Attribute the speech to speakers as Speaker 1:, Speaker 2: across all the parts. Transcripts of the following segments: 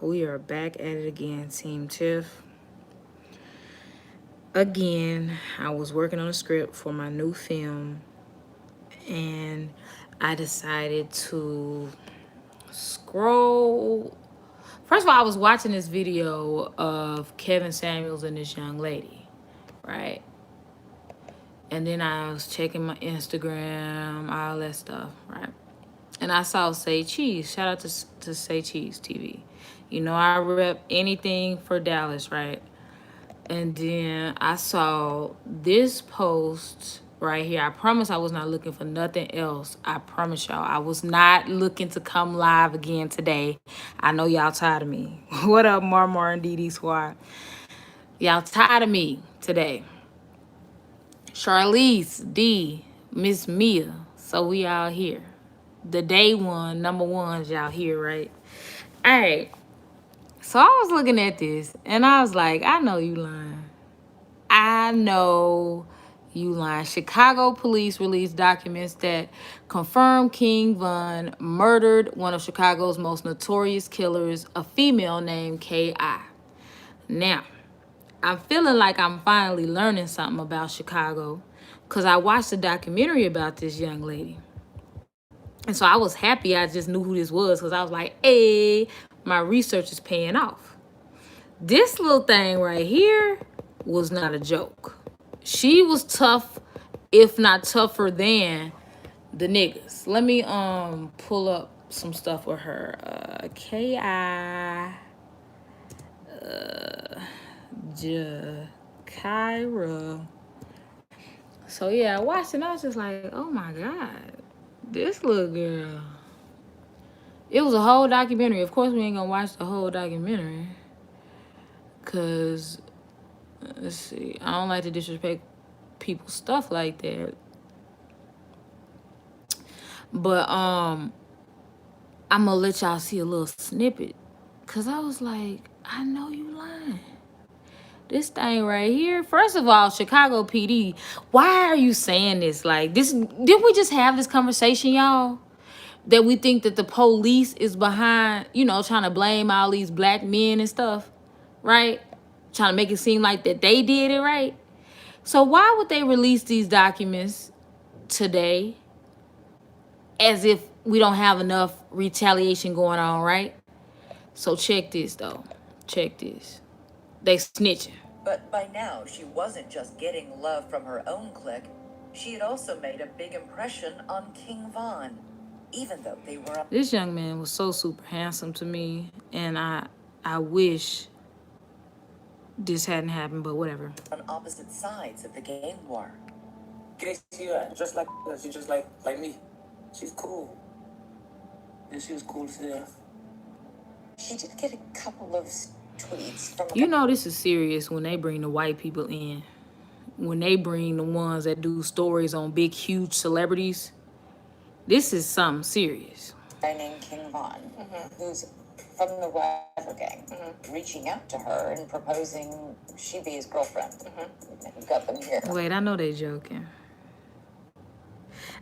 Speaker 1: We are back at it again, Team Tiff. Again, I was working on a script for my new film, and I decided to scroll. First of all, I was watching this video of Kevin Samuels and this young lady, right? And then I was checking my Instagram, all that stuff, right? And I saw Say Cheese. Shout out to Say Cheese TV. You know, I rep anything for Dallas, right? And then I saw this post right here. I promise I was not looking for nothing else. I promise y'all. I was not looking to come live again today. I know y'all tired of me. What up, Marmar and DD Squad? Y'all tired of me today. Charlize, D, Miss Mia. So we all here. The day one, number ones, y'all here, right? All right. So I was looking at this, and I was like, I know you lying. I know you lying. Chicago police released documents that confirm King Von murdered one of Chicago's most notorious killers, a female named K.I. Now, I'm feeling like I'm finally learning something about Chicago because I watched a documentary about this young lady. And so I was happy I just knew who this was because I was like, hey, my research is paying off. This little thing right here was not a joke. She was tough, if not tougher than the niggas. Let me pull up some stuff with her. Gakirah. So yeah, I watched it and I was just like, oh my God, this little girl. It was a whole documentary. Of course, we ain't gonna watch the whole documentary. Cause, let's see, I don't like to disrespect people's stuff like that. But I'm gonna let y'all see a little snippet. Cause I was like, I know you lying. This thing right here. First of all, Chicago PD, why are you saying this? Like this, did we just have this conversation, y'all? That we think that the police is behind, you know, trying to blame all these black men and stuff, right? Trying to make it seem like that they did it, right? So why would they release these documents today as if we don't have enough retaliation going on, right? So check this, though. Check this. They snitching.
Speaker 2: But by now, she wasn't just getting love from her own clique. She had also made a big impression on King Von. Even though they were...
Speaker 1: This young man was so super handsome to me, and I wish this hadn't happened, but whatever.
Speaker 2: On opposite sides of the game war.
Speaker 3: Just like her. She's just like me. She's cool. And she was cool too.
Speaker 2: She did get a couple of tweets from...
Speaker 1: You know this is serious when they bring the white people in. When they bring the ones that do stories on big, huge celebrities. This is something serious.
Speaker 2: A guy named King Von, who's from the Draper gang, reaching out to her and proposing she be his girlfriend. Who got them here.
Speaker 1: Wait, I know they joking.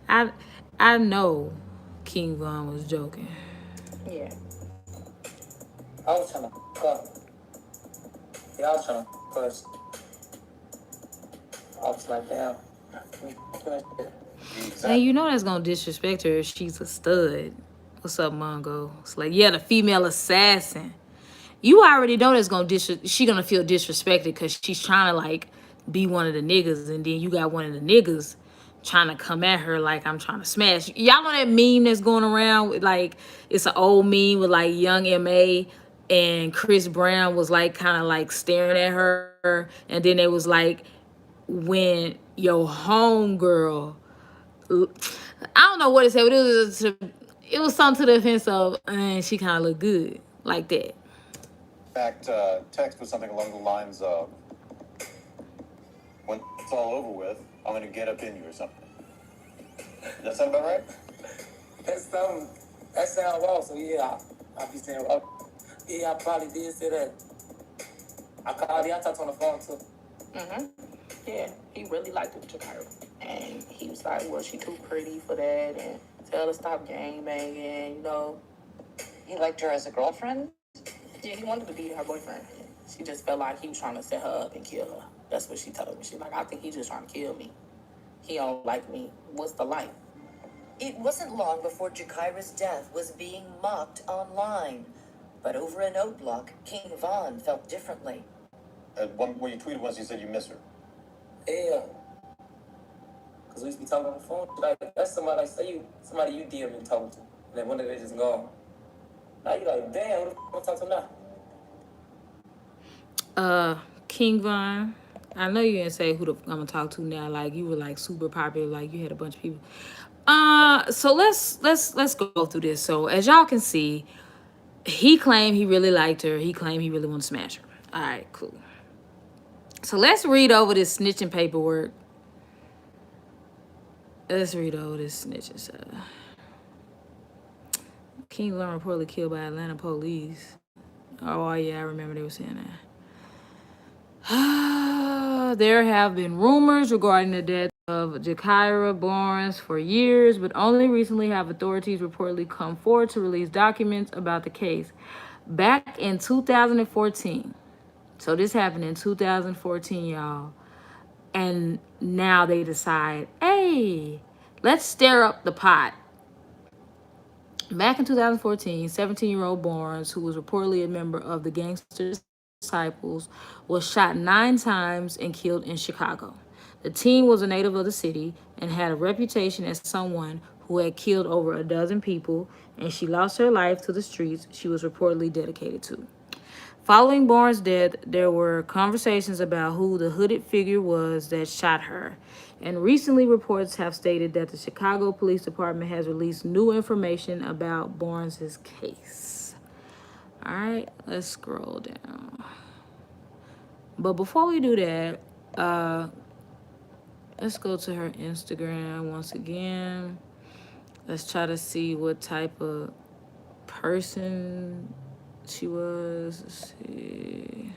Speaker 1: I know King Von was joking.
Speaker 2: Yeah.
Speaker 3: I was trying to fuck. Yeah, I was trying to first. I was like, damn.
Speaker 1: And you know that's gonna disrespect her if she's a stud. What's up, Mongo? It's like, yeah, the female assassin. You already know that's gonna she gonna feel disrespected because she's trying to like be one of the niggas, and then you got one of the niggas trying to come at her like I'm trying to smash. Y'all know that meme that's going around with like it's an old meme with like young MA and Chris Brown was like kind of like staring at her, and then it was like when your homegirl, I don't know what it said, but it was something to the offense of, and she kind of looked good like that.
Speaker 4: In fact, text was something along the lines of, when it's all over with, I'm going to get up in you or something. Does that sound about right?
Speaker 3: That sounds wrong, so yeah, I'll be saying wrong. Yeah, I probably did say that. I talked on the phone too.
Speaker 5: Yeah, he really liked it with Gakirah. And he was like, well, she too pretty for that, and tell her to stop gang banging, you know.
Speaker 2: He liked her as a girlfriend?
Speaker 5: Yeah, he wanted to be her boyfriend. She just felt like he was trying to set her up and kill her. That's what she told me. She's like, I think he's just trying to kill me. He don't like me. What's the life?
Speaker 2: It wasn't long before Gakirah's death was being mocked online. But over an O Block, King Von felt differently.
Speaker 4: When you tweeted once, you said you miss her.
Speaker 3: Yeah. Because we used to be talking on the phone. Like, that's somebody, like, say somebody you DM me talking to. And then one day they just gone. Now you like, damn, who the f*** I'm talking to now?
Speaker 1: King Von. I know you didn't say who I'm gonna talk to now. Like you were like super popular, like you had a bunch of people. So let's go through this. So as y'all can see, he claimed he really liked her. He claimed he really wanted to smash her. All right, cool. So let's read over this snitching paperwork. Let's read over this snitching stuff. King Von reportedly killed by Atlanta police. Oh yeah, I remember they were saying that. There have been rumors regarding the death of Gakirah Barnes for years, but only recently have authorities reportedly come forward to release documents about the case. Back in 2014, so this happened in 2014, y'all, and now they decide, hey, let's stir up the pot. Back in 2014, 17-year-old Barnes, who was reportedly a member of the Gangster Disciples, was shot 9 times and killed in Chicago. The teen was a native of the city and had a reputation as someone who had killed over a dozen people, and she lost her life to the streets she was reportedly dedicated to. Following Barnes' death, there were conversations about who the hooded figure was that shot her. And recently, reports have stated that the Chicago Police Department has released new information about Barnes' case. All right, let's scroll down. But before we do that, let's go to her Instagram once again. Let's try to see what type of person she was. Let's see.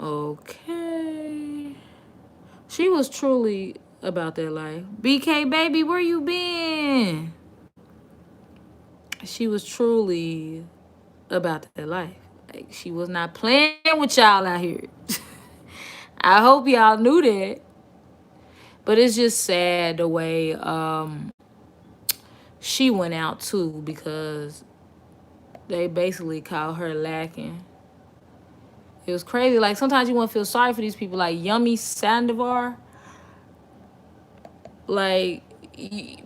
Speaker 1: Okay. She was truly about that life. BK baby, where you been? She was truly about that life. Like she was not playing with y'all out here. I hope y'all knew that. But it's just sad the way she went out too, because they basically called her lacking. It was crazy. Like sometimes you want to feel sorry for these people, like Yummy Sandovar. Like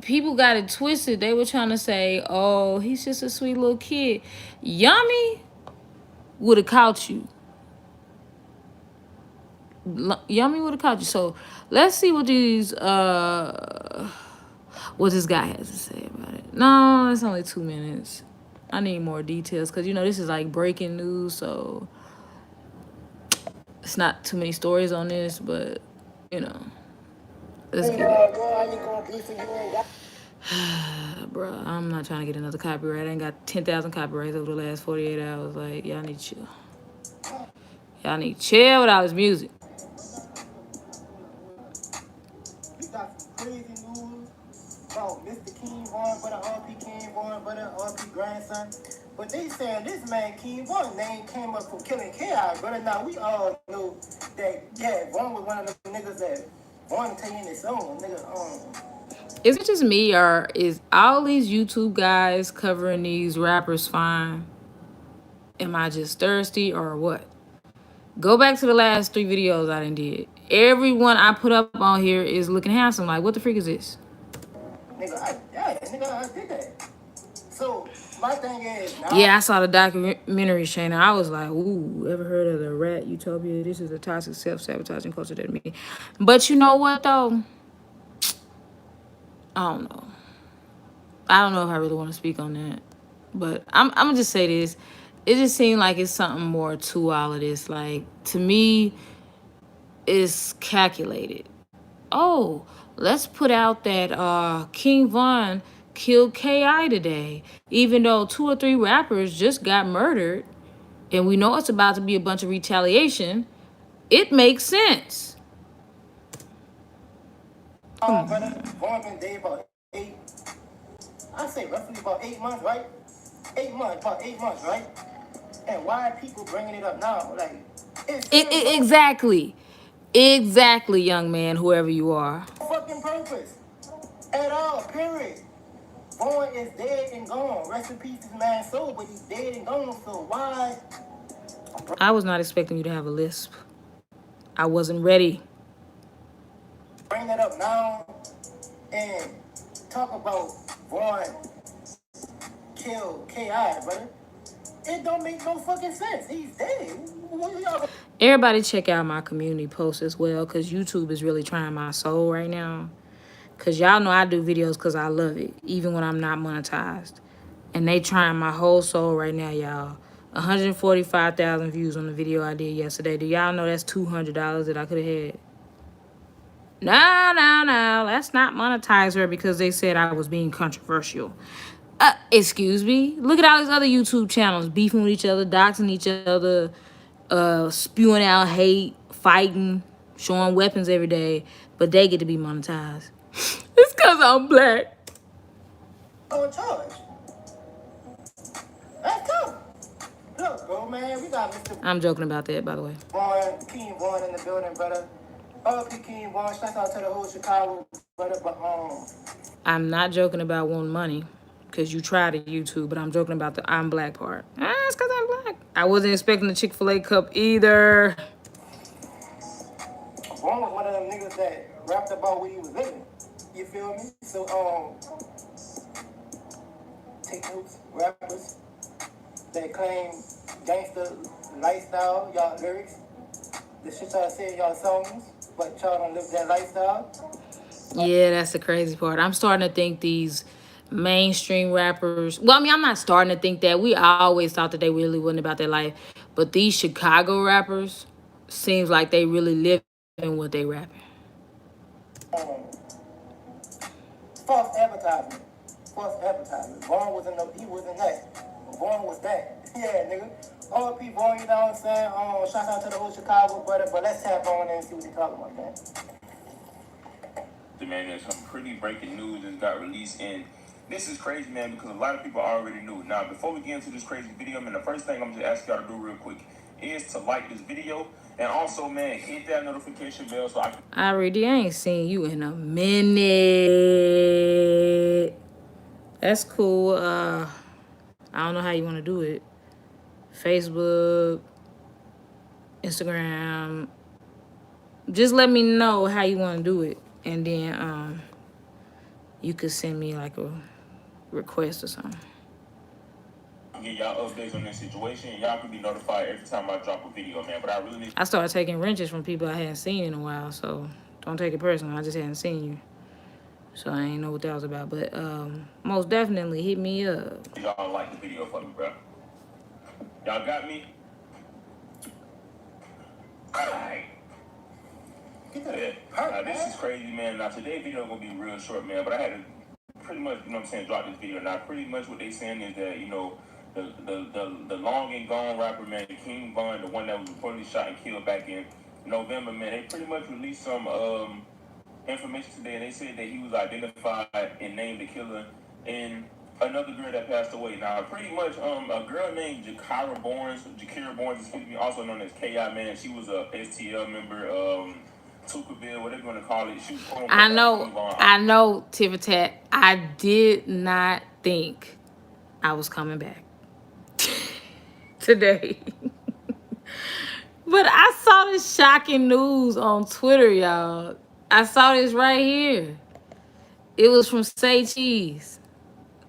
Speaker 1: people got it twisted. They were trying to say, "Oh, he's just a sweet little kid." Yummy would have caught you. Yummy would have caught you. So let's see what what this guy has to say about it. No, it's only 2 minutes. I need more details because this is like breaking news, so it's not too many stories on this, but let's get it. Bruh, I'm not trying to get another copyright. I ain't got 10,000 copyrights over the last 48 hours. Like, y'all need to chill. Y'all need to chill with all this music.
Speaker 6: We got some crazy news about Mr. King Von, but an RP King Von, but an RP grandson. But they saying this man King Von name came up from killing chaos, brother. Now we all know that Von was one of the niggas that Von tell you in his song, nigga.
Speaker 1: Is it just me, or is all these YouTube guys covering these rappers fine? Am I just thirsty or what? Go back to the last 3 videos I done did. Everyone I put up on here is looking handsome. Like, what the freak is this?
Speaker 6: Nigga, I did that. So my thing is,
Speaker 1: yeah, I saw the documentary, Shayna. I was like, ooh, ever heard of the rat utopia? This is a toxic self-sabotaging culture that me. But you know what, though? I don't know. I don't know if I really want to speak on that. But I'm going to just say this. It just seemed like it's something more to all of this. Like, to me, it's calculated. Oh, let's put out that King Von killed K.I. today, even though 2 or 3 rappers just got murdered, and we know it's about to be a bunch of retaliation. It makes sense.
Speaker 6: Von been dead about 8 I say roughly about 8 months, right? 8 months, about 8 months, right? And why are people bringing it up now? Like,
Speaker 1: Exactly. Exactly, young man, whoever you are.
Speaker 6: no fucking purpose at all, period. Vaughn is dead and gone. Rest in peace, his man's soul, but he's dead and gone. So why
Speaker 1: I was not expecting you to have a lisp. I wasn't ready.
Speaker 6: bring that up now and talk about Vaughn kill K.I., brother? It don't make no fucking sense. He's dead. What y'all?
Speaker 1: Everybody check out my community post as well, because YouTube is really trying my soul right now. Because y'all know I do videos because I love it, even when I'm not monetized. And they trying my whole soul right now, y'all. 145,000 views on the video I did yesterday. Do y'all know that's $200 that I could have had? No. Let's not monetize her because they said I was being controversial. Excuse me. Look at all these other YouTube channels beefing with each other, doxing each other, spewing out hate, fighting, showing weapons every day, but they get to be monetized. It's because I'm black.
Speaker 6: On charge. Let's go. Look, bro, man, we got Mr.
Speaker 1: I'm joking about that, by the way.
Speaker 6: Vaughn, King Vaughn in the building, brother. King Vaughn, shout out to the whole Chicago, brother. But
Speaker 1: I'm not joking about wanting money because you tried at YouTube, but I'm joking about the I'm black part. It's because I'm black. I wasn't expecting the Chick-fil-A cup either.
Speaker 6: Vaughn was one of them niggas that rapped about where he was living. You feel me? So, take notes, rappers that claim gangster lifestyle, y'all lyrics, the shit y'all say in y'all songs, but y'all don't live that lifestyle.
Speaker 1: Yeah, that's the crazy part. I'm starting to think these mainstream rappers, well, I mean, I'm not starting to think that. We always thought that they really wasn't about their life. But these Chicago rappers seems like they really live in what they rapping.
Speaker 6: False advertisement. False advertisement. Vaughn was in the, he was in that. Vaughn was that. Yeah, nigga. RP Vaughn, you know what I'm saying? Shout out to the whole Chicago, brother. But let's tap on and see what they talking about, man.
Speaker 3: Man, there's some pretty breaking news that got released, and this is crazy, man, because a lot of people already knew. Now, before we get into this crazy video, man, the first thing I'm just asking y'all to do real quick is to like this video, and also, man, hit that notification bell so
Speaker 1: I ain't seen you in a minute. That's cool. I don't know how you want to do it. Facebook, Instagram. Just let me know how you want to do it, and then you could send me like a request or something.
Speaker 3: get y'all updates on this situation. Y'all can be notified every time I drop a video, man. But I really need.
Speaker 1: I started taking wrenches from people I hadn't seen in a while, so don't take it personal. I just hadn't seen you, so I ain't know what that was about. But most definitely hit me up.
Speaker 3: Y'all like the video for me, bro. Y'all got me? Alright. Yeah. This is crazy, man. Now, today's video gonna be real short, man. But I had to pretty much, you know what I'm saying, drop this video. Now, pretty much what they saying is that, you know, the long and gone rapper, man, King Von, the one that was reportedly shot and killed back in November, man, they pretty much released some information today, and they said that he was identified and named the killer in another girl that passed away. Now, pretty much a girl named Gakirah Barnes, excuse me, also known as K.I., man. She was a STL member, Tukaville, whatever you want to call it. She was
Speaker 1: I know, Tiffany. I did not think I was coming back today. But I saw this shocking news on Twitter, y'all. I saw this right here. It was from Say Cheese.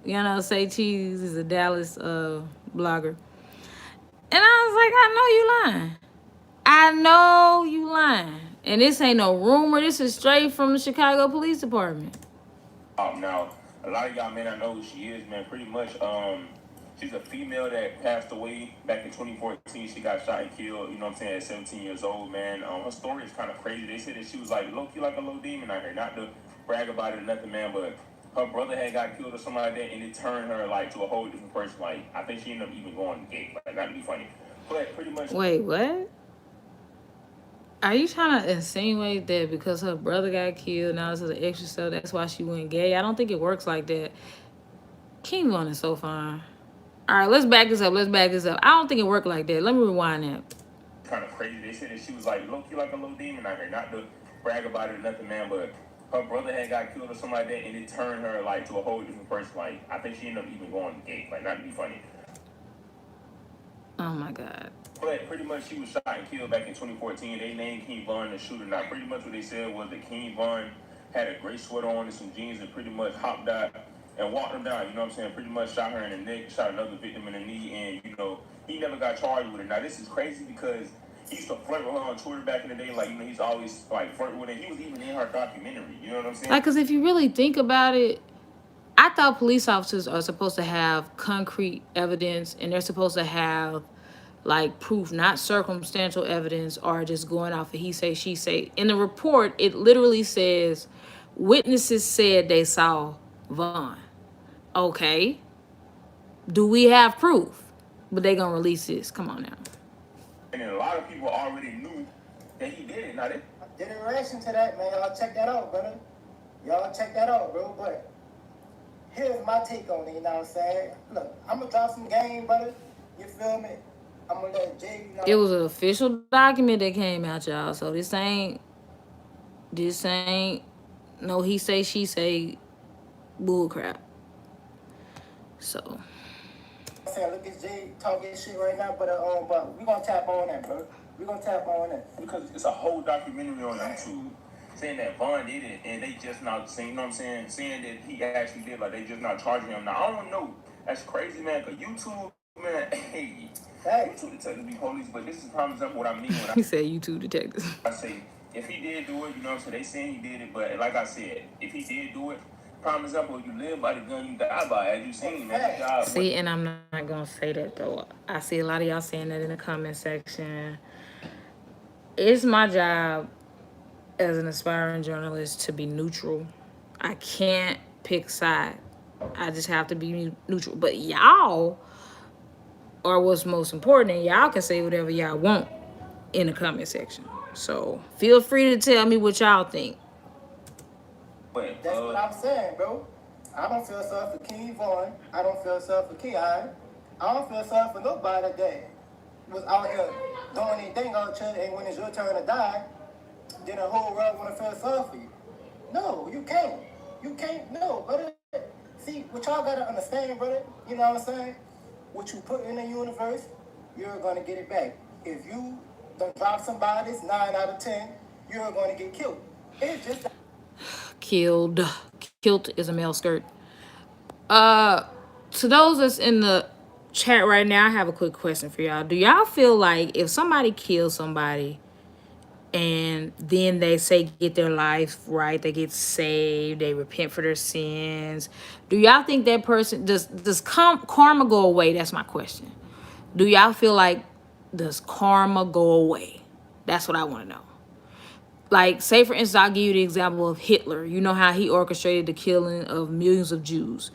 Speaker 1: You know, Say Cheese is a Dallas blogger. And I was like, I know you lying. And this ain't no rumor. This is straight from the Chicago Police Department.
Speaker 3: Now, a lot of y'all may not know who she is, man. Pretty much, she's a female that passed away back in 2014. She got shot and killed, you know what I'm saying, at 17 years old, man. Her story is kind of crazy. They said that she was like low-key like a little demon out here. Not to brag about it or nothing, man, but her brother had got killed or something like that, and it turned her, like, to a whole different person. Like, I think she ended up even going gay, like, not to be funny. But pretty much...
Speaker 1: Wait, what? Are you trying to insinuate that because her brother got killed, now this is an extra stuff, that's why she went gay? I don't think it works like that. King Von is so fine. All right, let's back this up. I don't think it worked like that. Let me rewind that.
Speaker 3: Kind of crazy. They said that she was like low key like a little demon out here. Not to brag about it or nothing, man, but her brother had got killed or something like that, and it turned her like to a whole different person. Like I think she ended up even going gay. Like not to be funny.
Speaker 1: Oh my God.
Speaker 3: But pretty much she was shot and killed back in 2014. They named King Von the shooter. Now pretty much what they said was that King Von had a gray sweater on and some jeans and pretty much hopped out and walked him down. You know what I'm saying? Pretty much shot her in the neck, shot another victim in the knee, and you know he never got charged with it. Now this is crazy because he used to flirt with her on Twitter back in the day. Like you know he's always like flirting with her. He was even in her documentary. You know what I'm saying?
Speaker 1: Like, cause if you really think about it, I thought police officers are supposed to have concrete evidence and they're supposed to have like proof, not circumstantial evidence or just going off of he say, she say. In the report, it literally says witnesses said they saw Vaughn. Okay. Do we have proof? But they gonna release this. Come on now.
Speaker 3: And then a lot of people already knew that he did it. Now they
Speaker 6: Did a reaction to that, man. Y'all check that out, brother. Y'all check that out, bro. But here's my take on it, you know what I'm saying? Look, I'm going to drop some game, brother. You feel me? I'm going to let Jay, you know.
Speaker 1: It was an official document that came out, y'all. So this ain't no he say, she say bull crap. So
Speaker 6: I'm saying, look at Jay talking shit right now, but we going to tap on that, bro. We going to tap on that.
Speaker 3: because it's a whole documentary on YouTube saying that Vaughn did it, and they just not saying, you know what I'm saying, saying that he actually did, like they just not charging him. Now I don't know, that's crazy, man. Cause YouTube, man, hey, YouTube detectives be police, but this is prime example what I mean when
Speaker 1: he said YouTube detectives.
Speaker 3: I say if he did do it, you know what I'm saying, they saying he did it, but like I said, if he did do it, prime example, you live by the gun you die by, as you seen, man. God,
Speaker 1: See, and I'm not gonna say that though. I see a lot of y'all saying that in the comment section. It's my job as an aspiring journalist to be neutral. I can't pick side. I just have to be neutral. But y'all are what's most important, and y'all can say whatever y'all want in the comment section. So feel free to tell me what y'all think.
Speaker 6: That's what I'm saying, bro. I don't feel sorry for King Vaughn. I don't feel sorry for K.I. I don't feel sorry for nobody that was out here doing anything out here, and when it's your turn to die, then the whole world want to feel sorry for you. No, you can't. You can't. No, brother. See, what y'all got to understand, brother, you know what I'm saying? What you put in the universe, you're going to get it back. If you don't drop somebody's 9 out of 10, you're going to get killed. It's just...
Speaker 1: Killed. Kilt is a male skirt. To those that's in the chat right now, I have a quick question for y'all. Do y'all feel like if somebody kills somebody and then they say get their life right, they get saved, they repent for their sins, do y'all think that person does karma go away? That's my question. Do y'all feel like does karma go away? That's what I want to know. Like, say for instance, I'll give you the example of Hitler. You know how he orchestrated the killing of millions of Jews.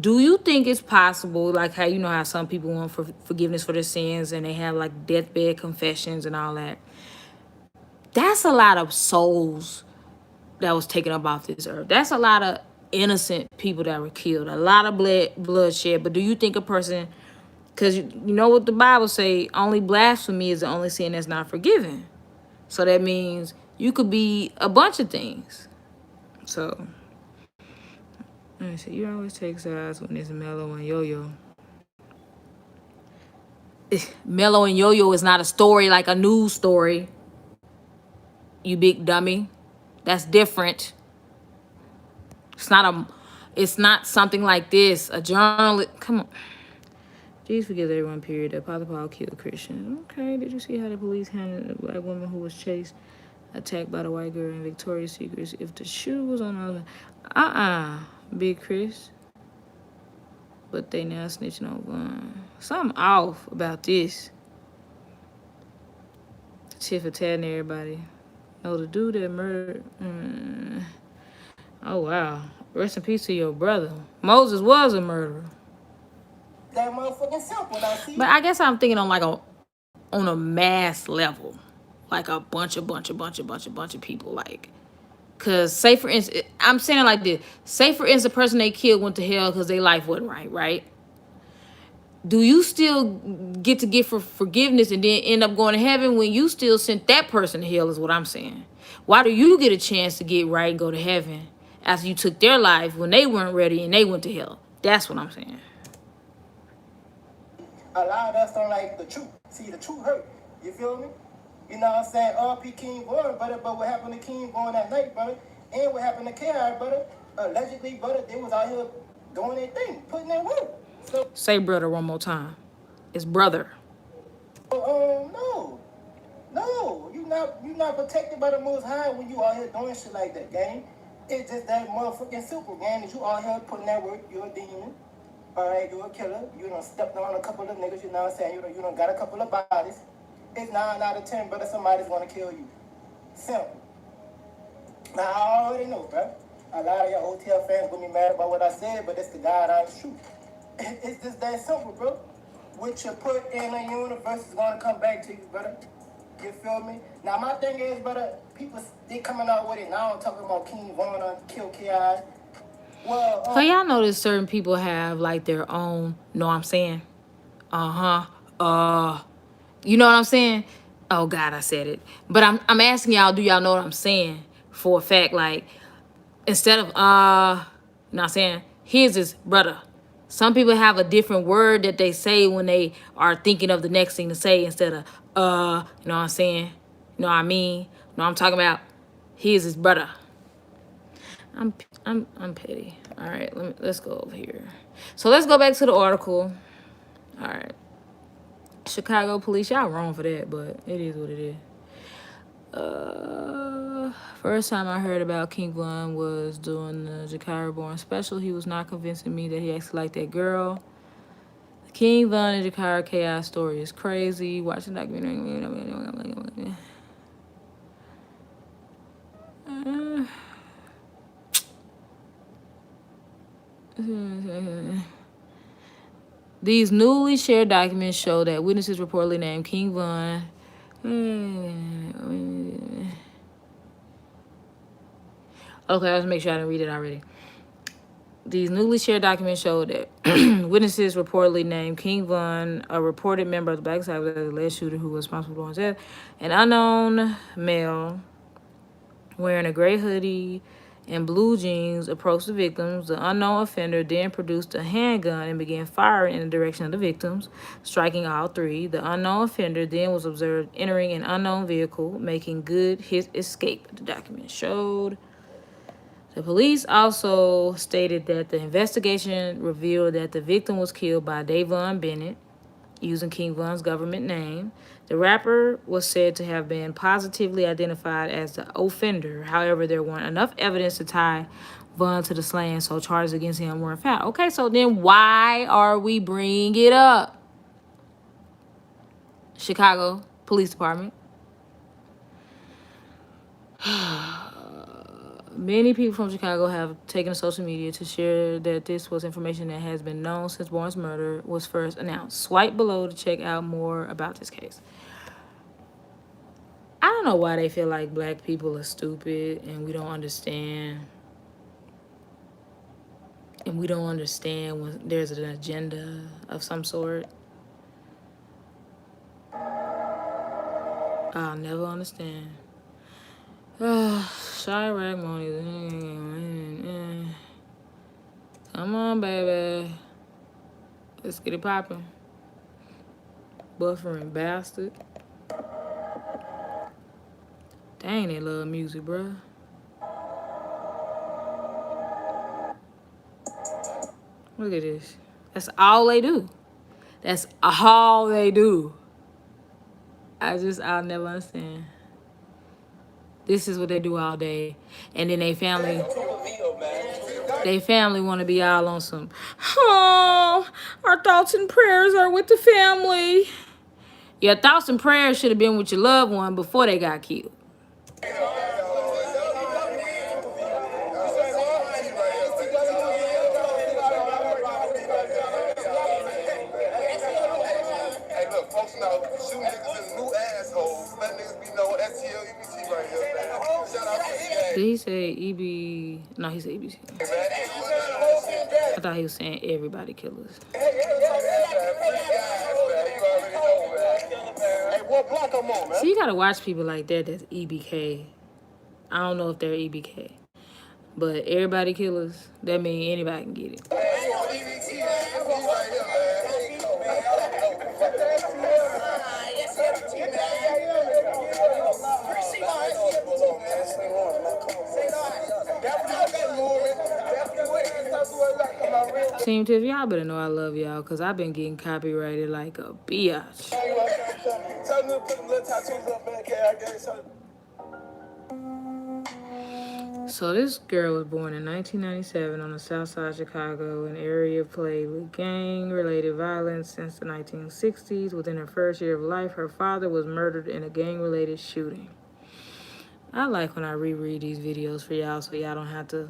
Speaker 1: Do you think it's possible, like how you know how some people want forgiveness for their sins and they have like deathbed confessions and all that? That's a lot of souls that was taken up off this earth. That's a lot of innocent people that were killed. A lot of bloodshed. But do you think a person, because you know what the Bible say, only blasphemy is the only sin that's not forgiven. So that means you could be a bunch of things. So, let me see. You always take sides when it's Mellow and Yo-Yo. Mellow and Yo-Yo is not a story like a news story. You big dummy. That's different. It's not something like this. A journalist. Come on. Jesus forgives everyone, period. The Apostle Paul killed Christians. Okay, did you see how the police handled the black woman who was chased, attacked by the white girl in Victoria's Secret? If the shooter was on the Big Chris. But they now snitching on Vaughn. Something off about this. Tiff telling everybody. No, the dude that murdered. Oh, wow. Rest in peace to your brother. Moses was a murderer.
Speaker 6: That motherfucking simple, I see.
Speaker 1: But I guess I'm thinking on a mass level. Like a bunch of people. Like, Cause say for instance, I'm saying it like this. Say for instance, the person they killed went to hell because their life wasn't right, right? Do you still get to get for forgiveness and then end up going to heaven when you still sent that person to hell is what I'm saying. Why do you get a chance to get right and go to heaven after you took their life when they weren't ready and they went to hell? That's what I'm saying.
Speaker 6: A lot of us don't like the truth. See, the truth hurt. You feel me? You know what I'm saying? R.P. King Vaughn, brother, but what happened to King Vaughn that night, brother? And what happened to K.I., brother? Allegedly, brother, they was out here doing their thing, putting their work. So,
Speaker 1: Say brother one more time. It's brother.
Speaker 6: no. No, you not protected by the Most High when you out here doing shit like that, gang. It's just that motherfucking simple, gang, that you out here putting that work, you're a demon. Alright, you're a killer. You done stepped on a couple of niggas, you know what I'm saying? You done got a couple of bodies. It's 9 out of 10, brother, somebody's gonna kill you. Simple. Now, I already know, bro. A lot of your hotel fans gonna be mad about what I said, but it's the God honest truth. It's just that simple, bro. What you put in the universe is gonna come back to you, brother. You feel me? Now, my thing is, brother, people, they coming out with it now. I'm talking about King Vaughn on Kill K.I. Well,
Speaker 1: So y'all notice certain people have like their own, know what I'm saying? You know what I'm saying? Oh God, I said it. But I'm asking y'all, do y'all know what I'm saying? For a fact, like instead of you know what I'm saying? His is brother. Some people have a different word that they say when they are thinking of the next thing to say instead of you know what I'm saying? You know what I mean? You know what I'm talking about? His is brother. I'm petty. All right, let's go over here. So let's go back to the article. All right. Chicago police, y'all wrong for that, but it is what it is. First time I heard about King Von was doing the Gakirah Born special. He was not convincing me that he actually liked that girl. The King Von and Gakirah chaos story is crazy. Watching documentary. These newly shared documents show that witnesses reportedly named King Von. Okay, let's make sure I didn't read it already. These newly shared documents show that witnesses reportedly named King Von, a reported member of the Black Sabbath, as the alleged shooter who was responsible for his death. An unknown male wearing a gray hoodie and blue jeans approached the victims. The unknown offender then produced a handgun and began firing in the direction of the victims, striking all three. The unknown offender then was observed entering an unknown vehicle, making good his escape, the document showed. The police also stated that the investigation revealed that the victim was killed by Davon Bennett, using King Von's government name. The rapper was said to have been positively identified as the offender. However, there weren't enough evidence to tie Von to the slaying, so charges against him weren't found. Okay, so then why are we bringing it up? Chicago Police Department. Many people from Chicago have taken to social media to share that this was information that has been known since Bourne's murder was first announced. Swipe below to check out more about this case. I don't know why they feel like black people are stupid and we don't understand. And we don't understand when there's an agenda of some sort. I'll never understand. Chirac money. Come on, baby. Let's get it popping. Buffering bastard. Dang, they love music, bro. Look at this. That's all they do. That's all they do. I'll never understand. This is what they do all day. And then they family want to be all on some, oh, our thoughts and prayers are with the family. Your thoughts and prayers should have been with your loved one before they got killed. Did he say EB? No, he said EBC. I thought he was saying everybody killers. So you gotta watch people like that that's EBK. I don't know if they're EBK. But everybody killers, that means anybody can get it. Team Tiff, y'all better know I love y'all because I've been getting copyrighted like a biatch. So this girl was born in 1997 on the south side of Chicago, an area plagued with gang-related violence since the 1960s. Within her first year of life, her father was murdered in a gang-related shooting. I like when I reread these videos for y'all so y'all don't have to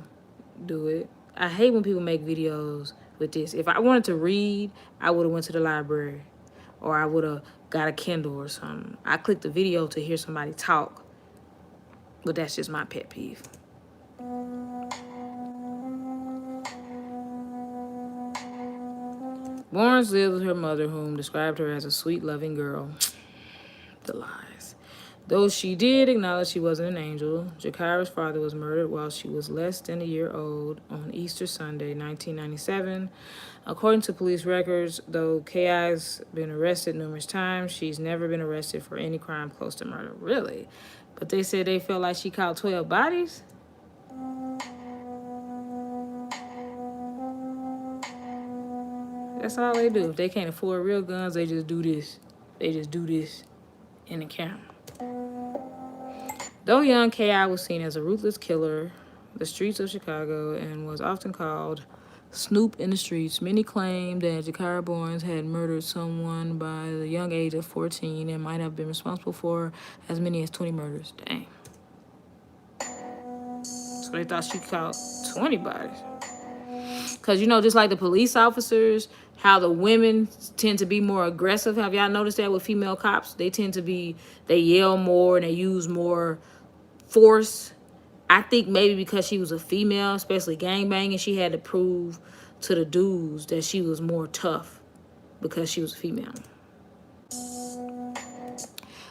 Speaker 1: do it. I hate when people make videos with this. If I wanted to read, I would have went to the library or I would have got a Kindle or something. I clicked the video to hear somebody talk, but that's just my pet peeve. Barnes lived with her mother, whom described her as a sweet, loving girl. The lies. Though she did acknowledge she wasn't an angel, Gakirah's father was murdered while she was less than a year old on Easter Sunday, 1997. According to police records, though K.I.'s been arrested numerous times, she's never been arrested for any crime close to murder. Really? But they said they felt like she caught 12 bodies? That's all they do. If they can't afford real guns, they just do this. They just do this in the camera. Though young, K.I. was seen as a ruthless killer, the streets of Chicago, and was often called Snoop in the streets. Many claim that Gakirah Barnes had murdered someone by the young age of 14 and might have been responsible for as many as 20 murders. Dang. So they thought she caught 20 bodies. Because, you know, just like the police officers, how the women tend to be more aggressive. Have y'all noticed that with female cops? They tend to be, they yell more and they use more force. I think maybe because she was a female, especially gangbanging, she had to prove to the dudes that she was more tough because she was a female.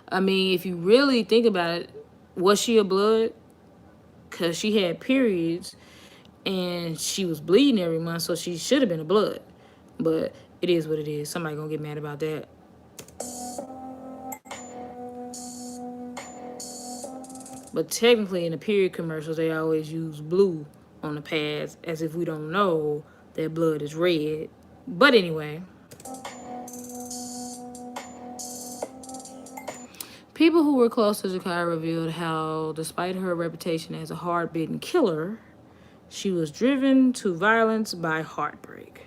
Speaker 1: I mean, if you really think about it, was she a blood? Because she had periods and she was bleeding every month, so she should have been a blood. But it is what it is. Somebody gonna get mad about that. But technically, in the period commercials, they always use blue on the pads as if we don't know that blood is red. But anyway, people who were close to Gakirah revealed how, despite her reputation as a hard-bitten killer, she was driven to violence by heartbreak.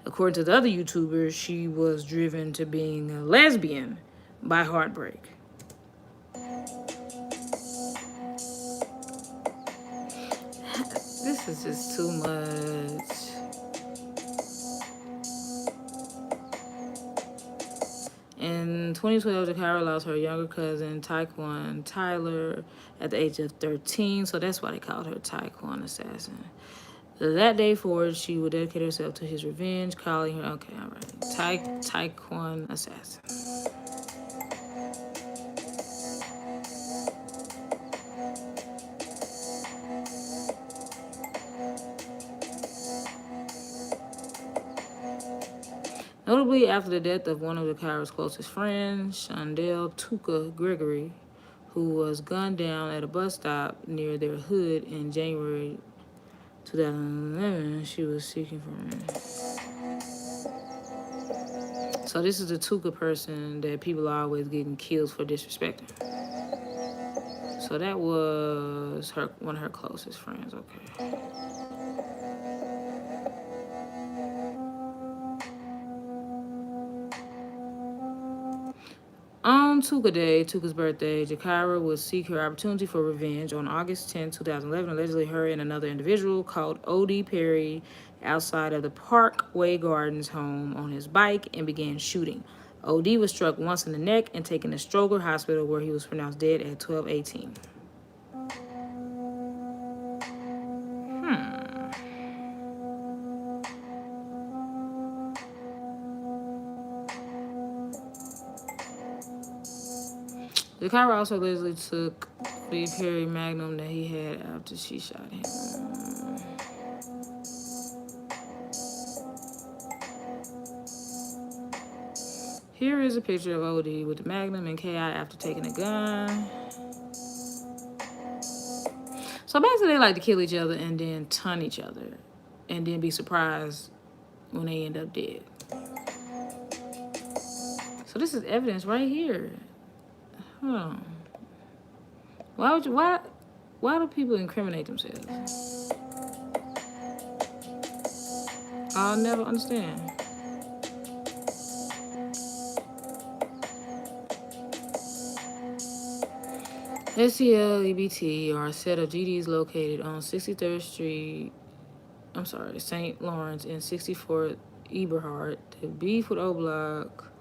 Speaker 1: According to the other YouTubers, she was driven to being a lesbian by heartbreak. This is just too much. In 2012, Gakirah lost her younger cousin, Tyquan Tyler, at the age of 13, so that's why they called her Tyquan Assassin. That day forward, she would dedicate herself to his revenge, calling her, okay, all right, Tyquan Assassin. Notably, after the death of one of Gakirah's closest friends, Shondell Tuka Gregory, who was gunned down at a bus stop near their hood in January 2011, she was seeking for him. So this is the Tuka person that people are always getting killed for disrespecting. So that was one of her closest friends, okay. On Tuka Day, Tuka's birthday, Gakirah would seek her opportunity for revenge. On August 10, 2011, allegedly her and another individual called O.D. Perry outside of the Parkway Gardens home on his bike and began shooting. O.D. was struck once in the neck and taken to Stroger Hospital, where he was pronounced dead at 12:18. Gakirah also allegedly took the Perry Magnum that he had after she shot him. Here is a picture of OD with the Magnum and KI after taking a gun. So basically, they like to kill each other and then ton each other, and then be surprised when they end up dead. So this is evidence right here. Hold on. Why do people incriminate themselves? I'll never understand. SCL EBT are a set of GDs located on 63rd Street, St. Lawrence and 64th Eberhard. The beef with O Block,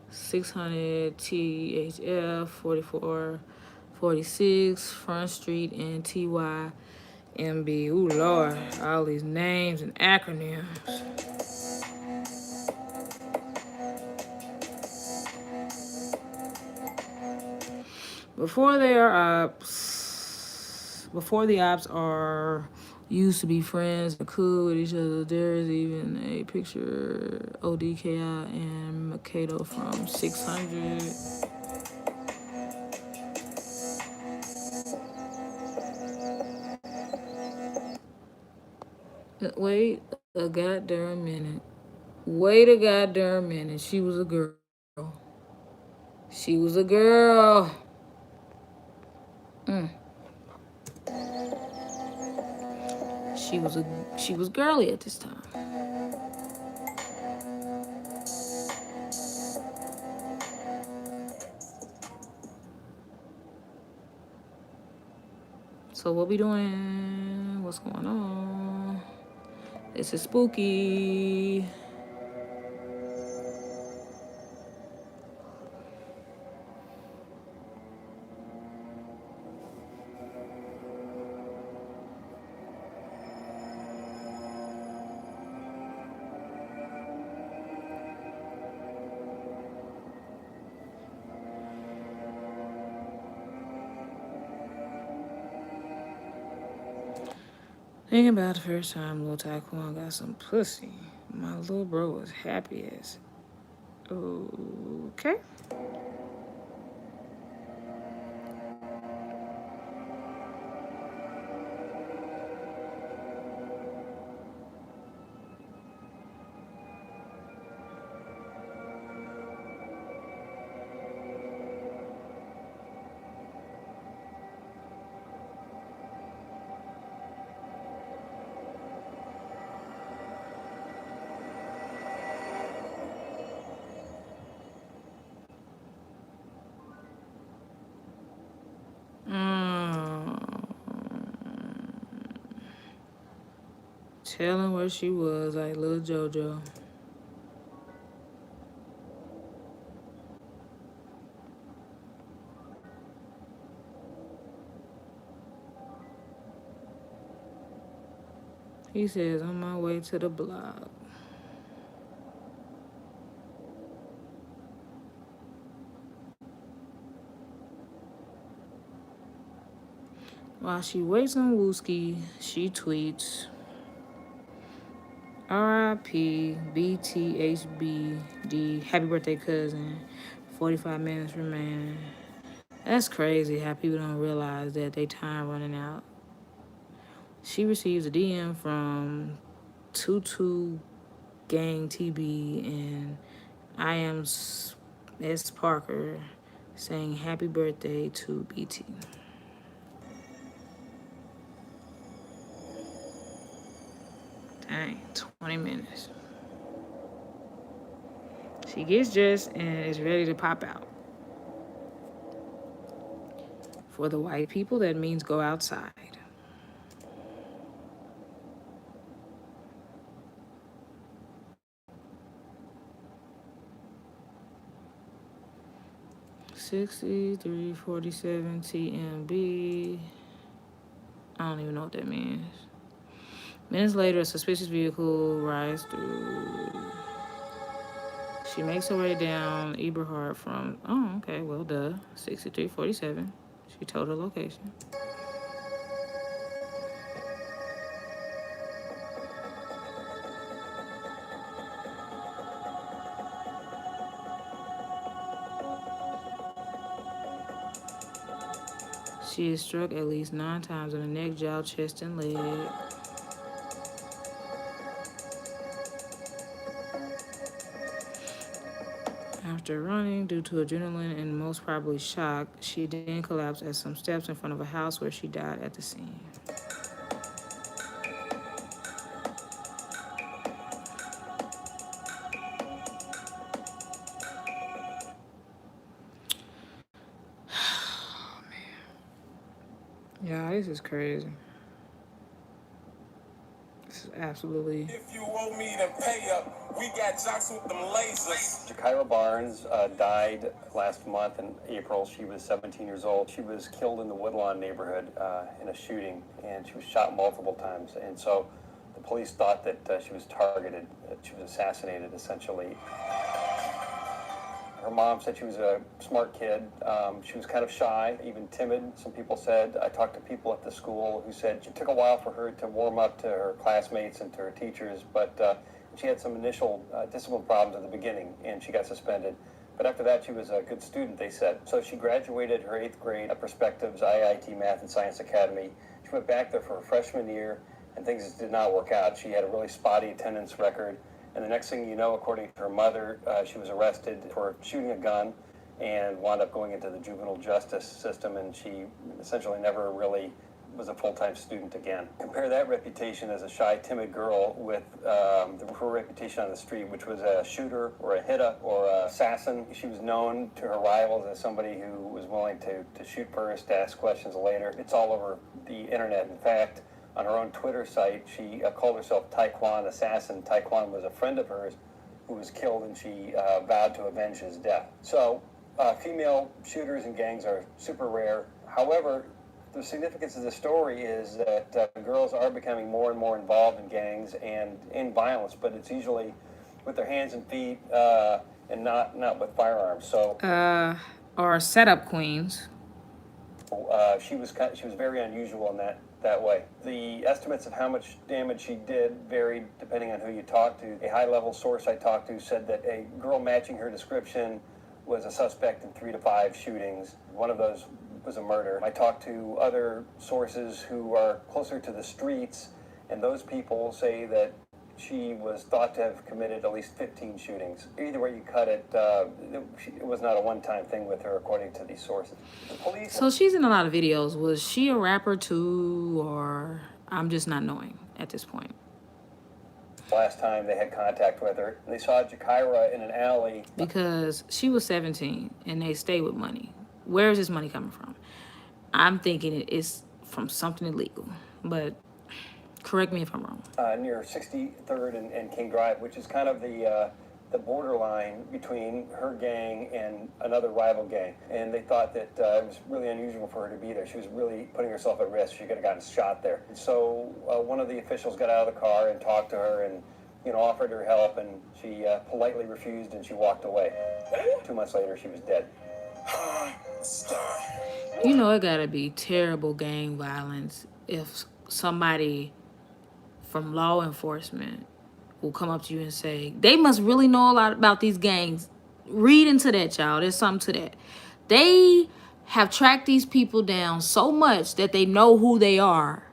Speaker 1: 600 THF, 4446 Front Street and TYMB. Ooh, Lord, all these names and acronyms. Before the ops are used to be friends and cool with each other. There is even a picture ODKI and Mikado from 600. Wait a goddamn minute. Wait a goddamn minute. She was a girl. She was a girl. She was girly at this time. So what we doing? What's going on? This is spooky. Thinking about the first time little Tyquan got some pussy. My little bro was happy as. Okay. Tell him where she was, like little JoJo. He says, on my way to the block. While she waits on Wooski, she tweets, RIP BTHBD, happy birthday, cousin. 45 minutes remaining. That's crazy how people don't realize that they time running out. She receives a DM from Tutu Gang TB and I am S. Parker saying happy birthday to BT. Dang, 20 minutes. She gets dressed and is ready to pop out. For the white people, that means go outside. $63.47 TMB. I don't even know what that means. Minutes later, a suspicious vehicle rides through She makes her way down Eberhard from, oh, okay, well, duh, 6347. She told her location. She is struck at least 9 times in the neck, jaw, chest, and leg. After running due to adrenaline and most probably shock, she then collapsed at some steps in front of a house where she died at the scene. Yeah, this is crazy. This is absolutely.
Speaker 7: If you owe me, then pay up. We got jocks with them lasers.
Speaker 8: Gakirah Barnes died last month in April. She was 17 years old. She was killed in the Woodlawn neighborhood in a shooting, and she was shot multiple times. And so the police thought that she was targeted, that she was assassinated, essentially. Her mom said she was a smart kid. She was kind of shy, even timid, some people said. I talked to people at the school who said it took a while for her to warm up to her classmates and to her teachers, but she had some initial discipline problems at the beginning, and she got suspended. But after that, she was a good student, they said. So she graduated her 8th grade at Perspectives IIT Math and Science Academy. She went back there for her freshman year, and things just did not work out. She had a really spotty attendance record. And the next thing you know, according to her mother, she was arrested for shooting a gun and wound up going into the juvenile justice system, and she essentially never really was a full-time student again. Compare that reputation as a shy, timid girl with her reputation on the street, which was a shooter or a hitter or an assassin. She was known to her rivals as somebody who was willing to shoot first, to ask questions later. It's all over the internet. In fact, on her own Twitter site, she called herself Tyquan Assassin. Tyquan was a friend of hers who was killed, and she vowed to avenge his death. So female shooters and gangs are super rare. However, the significance of the story is that girls are becoming more and more involved in gangs and in violence, but it's usually with their hands and feet and not with firearms. So,
Speaker 1: Or setup queens.
Speaker 8: she was very unusual in that way. The estimates of how much damage she did varied depending on who you talked to. A high-level source I talked to said that a girl matching her description was a suspect in 3 to 5 shootings. One of those was a murder. I talked to other sources who are closer to the streets, and those people say that she was thought to have committed at least 15 shootings. Either way you cut it, it was not a one-time thing with her, according to these sources. The police.
Speaker 1: So she's in a lot of videos. Was she a rapper too, or I'm just not knowing at this point?
Speaker 8: Last time they had contact with her, they saw Gakirah in an alley.
Speaker 1: Because she was 17 and they stay with money. Where is this money coming from? I'm thinking it's from something illegal, but correct me if I'm wrong.
Speaker 8: Near 63rd and King Drive, which is kind of the borderline between her gang and another rival gang. And they thought that it was really unusual for her to be there. She was really putting herself at risk. She could have gotten shot there. And so one of the officials got out of the car and talked to her and offered her help, and she politely refused, and she walked away. 2 months later, she was dead.
Speaker 1: It gotta be terrible gang violence if somebody from law enforcement will come up to you and say, they must really know a lot about these gangs. Read into that, y'all. There's something to that. They have tracked these people down so much that they know who they are.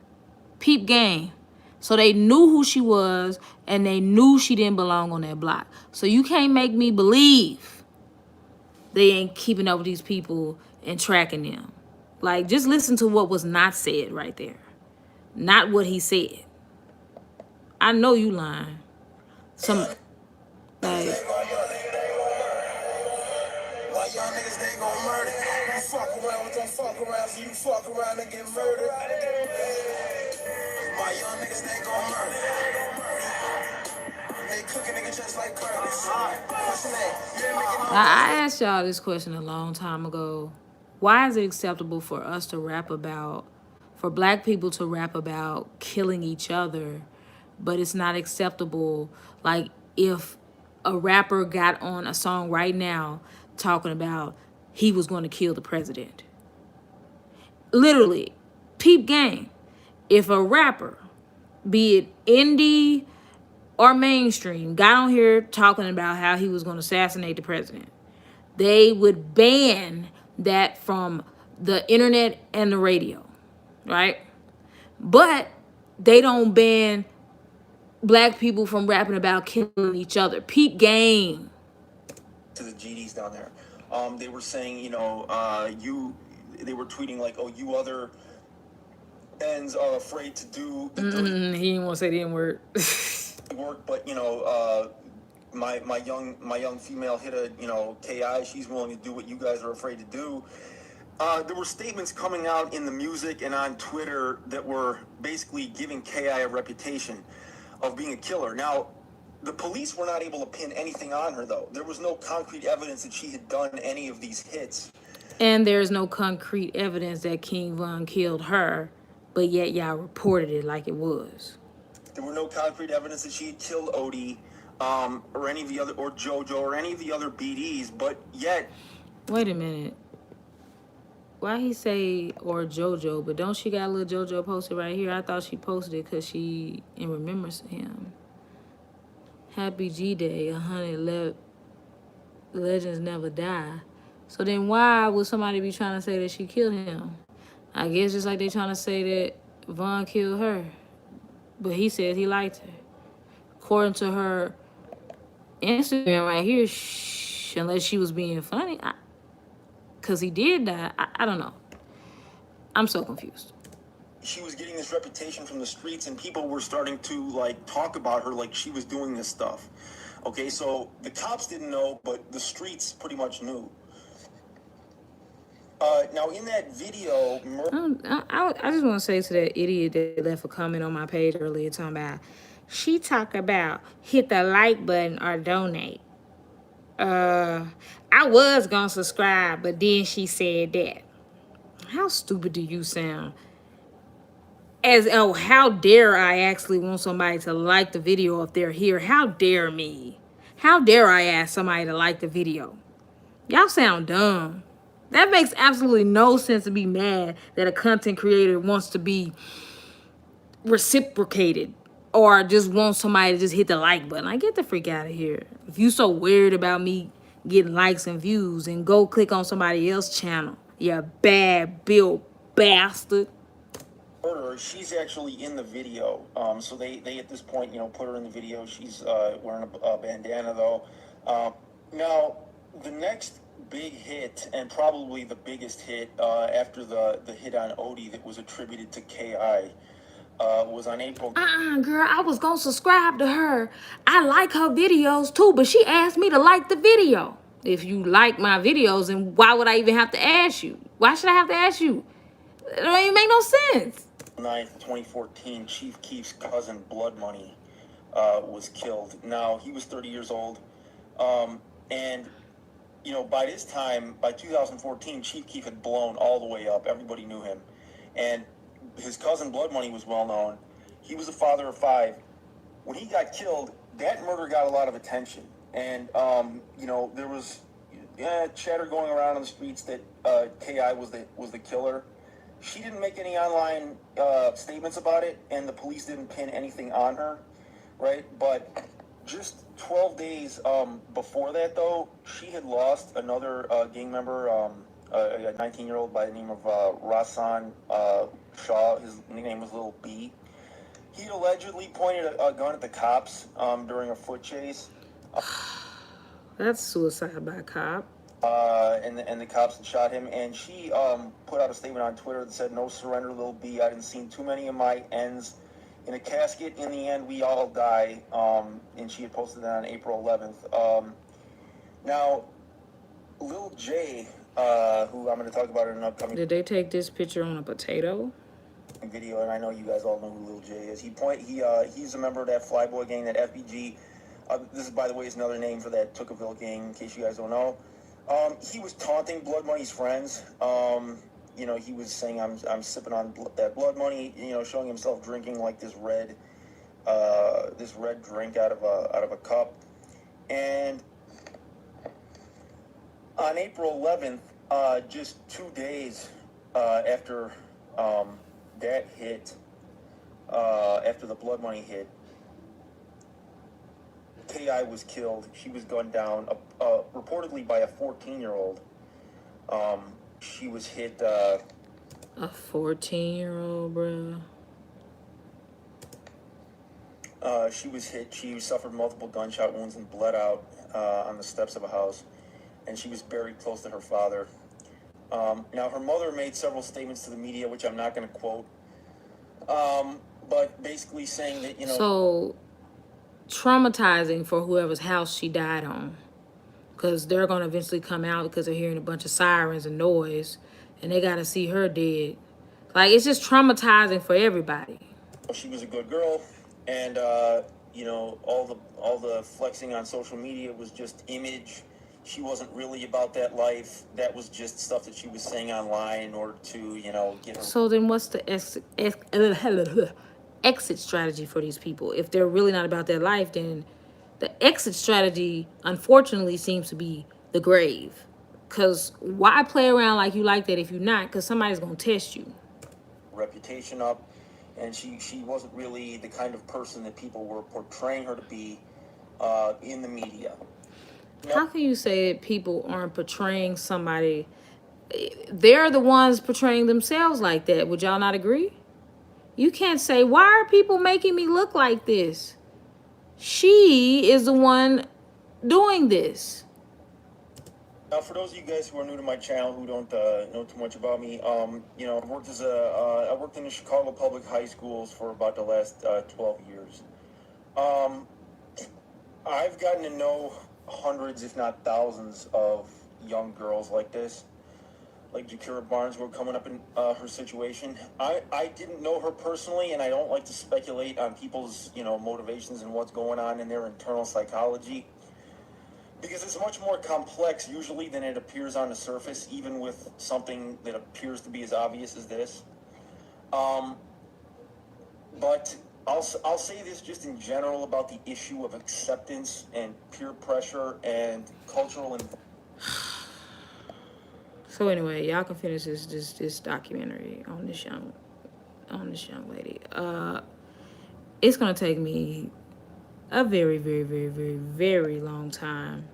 Speaker 1: Peep game. So they knew who she was, and they knew she didn't belong on that block. So you can't make me believe they ain't keeping up with these people and tracking them. Like, just listen to what was not said right there. Not what he said. I know you lying. Why y'all niggas they gon' murder? You fuck around with them fuck around, so you fuck around and get murdered. Why y'all niggas they gon' murder? They cooking niggas just like Curtis. What's your name? I asked y'all this question a long time ago. Why is it acceptable for us to rap about, for black people to rap about killing each other, but it's not acceptable, like, if a rapper got on a song right now talking about he was going to kill the president. Literally, peep game. If a rapper, be it indie or mainstream, got on here talking about how he was going to assassinate the president, they would ban that from the internet and the radio, right? But they don't ban black people from rapping about killing each other. Peep game.
Speaker 9: To the GDs down there, they were saying, they were tweeting like, "Oh, you other ends are afraid to do the dirty
Speaker 1: He didn't want to say the N word.
Speaker 9: work, but my young female hit a KI. She's willing to do what you guys are afraid to do." There were statements coming out in the music and on Twitter that were basically giving KI a reputation of being a killer. Now, the police were not able to pin anything on her, though. There was no concrete evidence that she had done any of these hits.
Speaker 1: And there's no concrete evidence that King Von killed her, but yet y'all reported it like it was.
Speaker 9: There were no concrete evidence that she had killed Odie, or any of the other, or JoJo, or any of the other BDs, but yet...
Speaker 1: Wait a minute. Why he say or JoJo, but don't she got a little JoJo posted right here? I thought she posted it because she in remembrance of him. Happy G-Day, 100 legends never die. So then why would somebody be trying to say that she killed him? I guess just like they trying to say that Von killed her. But he said he liked her. According to her Instagram right here, unless she was being funny, because he did die, I don't know. I'm so confused.
Speaker 9: She was getting this reputation from the streets, and people were starting to talk about her like she was doing this stuff. Okay, so the cops didn't know, but the streets pretty much knew. Now in that video,
Speaker 1: I just want to say to that idiot that left a comment on my page earlier talking about, she talk about hit the like button or donate. I was gonna subscribe, but then she said that. How stupid do you sound? How dare I actually want somebody to like the video if they're here? How dare me? How dare I ask somebody to like the video? Y'all sound dumb. That makes absolutely no sense to be mad that a content creator wants to be reciprocated or just wants somebody to just hit the like button. Like, get the freak out of here. If you so worried about me getting likes and views, and go click on somebody else's channel, you bad Bill bastard.
Speaker 9: She's actually in the video. So they at this point, put her in the video. She's wearing a bandana, though. Now, the next big hit, and probably the biggest hit after the hit on Odie that was attributed to KI, was on April.
Speaker 1: Girl, I was gonna subscribe to her. I like her videos too, but she asked me to like the video. If you like my videos, then why would I even have to ask you? Why should I have to ask you? It don't even make no sense.
Speaker 9: 9th, 2014, Chief Keef's cousin, Blood Money, was killed. Now, he was 30 years old. And, by this time, by 2014, Chief Keef had blown all the way up. Everybody knew him. And his cousin, Blood Money, was well known. He was a father of 5. When he got killed, that murder got a lot of attention. And, there was chatter going around on the streets that KI was the killer. She didn't make any online statements about it, and the police didn't pin anything on her, right? But just 12 days before that, though, she had lost another gang member, a 19-year-old by the name of Rasan Shaw. His nickname was Little B. He allegedly pointed a gun at the cops during a foot chase.
Speaker 1: That's suicide by a cop.
Speaker 9: And the cops had shot him, and she put out a statement on Twitter that said, "No surrender, Lil B. I done seen too many of my ends in a casket. In the end, we all die." And she had posted that on April 11th. Now, Lil J, who I'm going to talk about in an upcoming...
Speaker 1: Did they take this picture on a potato?
Speaker 9: ...video, and I know you guys all know who Lil J is. He's a member of that Flyboy gang, that FBG. This is, by the way, is another name for that Tookaville gang, in case you guys don't know. He was taunting Blood Money's friends. He was saying, I'm sipping on that Blood Money, showing himself drinking like this red drink out of a cup. And on April 11th, just 2 days after that hit, after the blood money hit, K.I. was killed. She was gunned down, reportedly by a 14-year-old. She was hit.
Speaker 1: A 14-year-old, bro.
Speaker 9: She was hit. She suffered multiple gunshot wounds and bled out on the steps of a house, and she was buried close to her father. Now, her mother made several statements to the media, which I'm not going to quote, but basically saying that, you know...
Speaker 1: So, traumatizing for whoever's house she died on. Because they're going to eventually come out because they're hearing a bunch of sirens and noise, and they got to see her dead. Like, it's just traumatizing for everybody.
Speaker 9: She was a good girl, and, you know, all the flexing on social media was just image. She wasn't really about that life. That was just stuff that she was saying online in order to, you know, get her...
Speaker 1: So then what's the exit strategy for these people? If they're really not about their life, then the exit strategy, unfortunately, seems to be the grave. Because why play around like you like that if you're not? Because somebody's going to test you.
Speaker 9: Reputation up, and she wasn't really the kind of person that people were portraying her to be in the media.
Speaker 1: How can you say that people aren't portraying somebody? They're the ones portraying themselves like that. Would y'all not agree? You can't say, why are people making me look like this? She is the one doing this.
Speaker 9: Now, for those of you guys who are new to my channel, who don't know too much about me, you know, I worked in the Chicago public high schools for about the last 12 years. I've gotten to know hundreds, if not thousands, of young girls like this, like Gakirah Barnes, who are coming up in her situation. I didn't know her personally, and I don't like to speculate on people's, you know, motivations and what's going on in their internal psychology, because it's much more complex usually than it appears on the surface, even with something that appears to be as obvious as this. But I'll say this just in general about the issue of acceptance and peer pressure and cultural...
Speaker 1: So anyway, y'all can finish this documentary on this young lady. It's gonna take me a very, very, very, very, very long time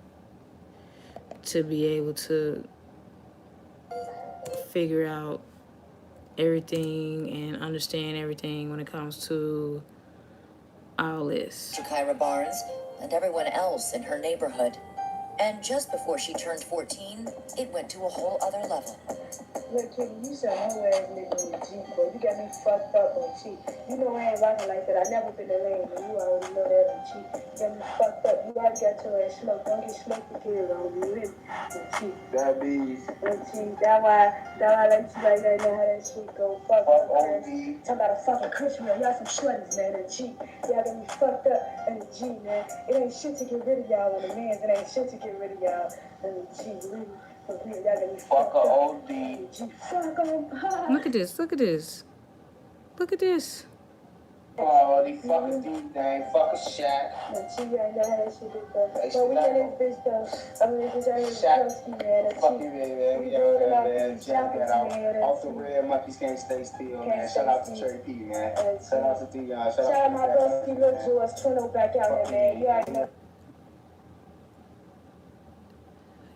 Speaker 1: to be able to figure out everything and understand everything when it comes to all this.
Speaker 2: Gakirah Barnes and everyone else in her neighborhood. And just before she turned 14, it went to a whole other level.
Speaker 10: Look, Kitty, you said no ass nigga on the Jeep, boy. You got me fucked up on cheap. You know I ain't rocking like that. I never been a lame, and you already know that on cheap. You got me fucked up. You already got your ass smoked. Don't get smoked for kids on you. On cheap.
Speaker 6: Diabetes.
Speaker 10: On cheap. That why I like you like that. Know how that shit go. Fuck up, man. Talking about a fucking Christmas. Y'all some shorties, man. On cheap. Y'all got me fucked up in the G, man. It ain't shit to get rid of y'all on the man's. It ain't shit to get rid of y'all in the G.
Speaker 6: Fuck a OD.
Speaker 1: Look at this. Look at this. Look at this.
Speaker 6: Oh, these fuckers do things. Fuck a Shaq.
Speaker 10: But we in this bitch though. I mean, bitch, I ain't Shaq. Man.
Speaker 6: Fuck you, man. We out there, man. Jack that out. Off the red, monkeys can't stay still, man. Shout out to Cherry P, man. Shout out to Dion. Shout out to
Speaker 10: my broski Lil George. Twinno back out there, man. You already know.